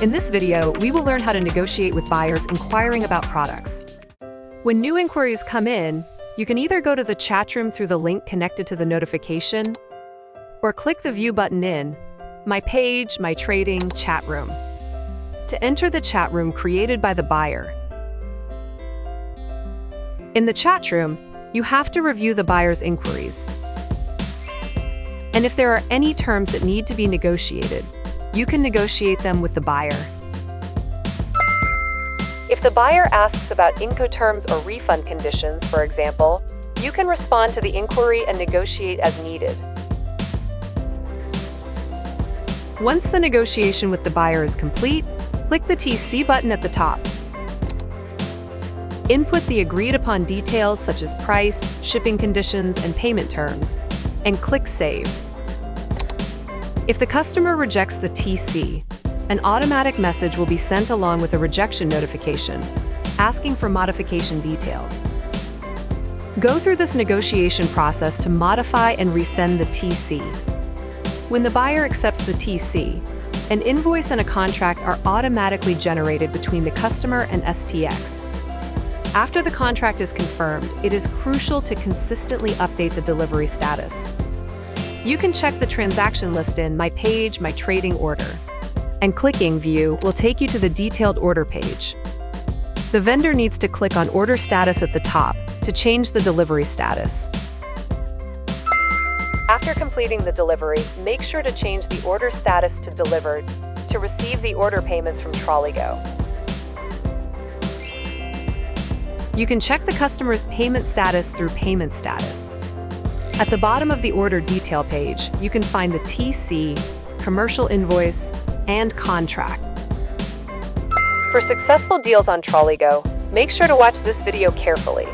In this video, we will learn how to negotiate with buyers inquiring about products. When new inquiries come in, you can either go to the chat room through the link connected to the notification, or click the View button in My Page, My Trading, Chat Room to enter the chat room created by the buyer. In the chat room, you have to review the buyer's inquiries. And if there are any terms that need to be negotiated, you can negotiate them with the buyer. If the buyer asks about Incoterms or refund conditions, for example, you can respond to the inquiry and negotiate as needed. Once the negotiation with the buyer is complete, click the TC button at the top. Input the agreed-upon details such as price, shipping conditions, and payment terms, and click Save. If the customer rejects the TC, an automatic message will be sent along with a rejection notification, asking for modification details. Go through this negotiation process to modify and resend the TC. When the buyer accepts the TC, an invoice and a contract are automatically generated between the customer and STX. After the contract is confirmed, it is crucial to consistently update the delivery status. You can check the transaction list in My Page, My Trading Order, and clicking View will take you to the detailed order page. The vendor needs to click on Order Status at the top to change the delivery status. After completing the delivery, make sure to change the order status to Delivered to receive the order payments from TrollyGo. You can check the customer's payment status through Payment Status. At the bottom of the order detail page, you can find the TC, commercial invoice, and contract. For successful deals on TrollyGo, make sure to watch this video carefully.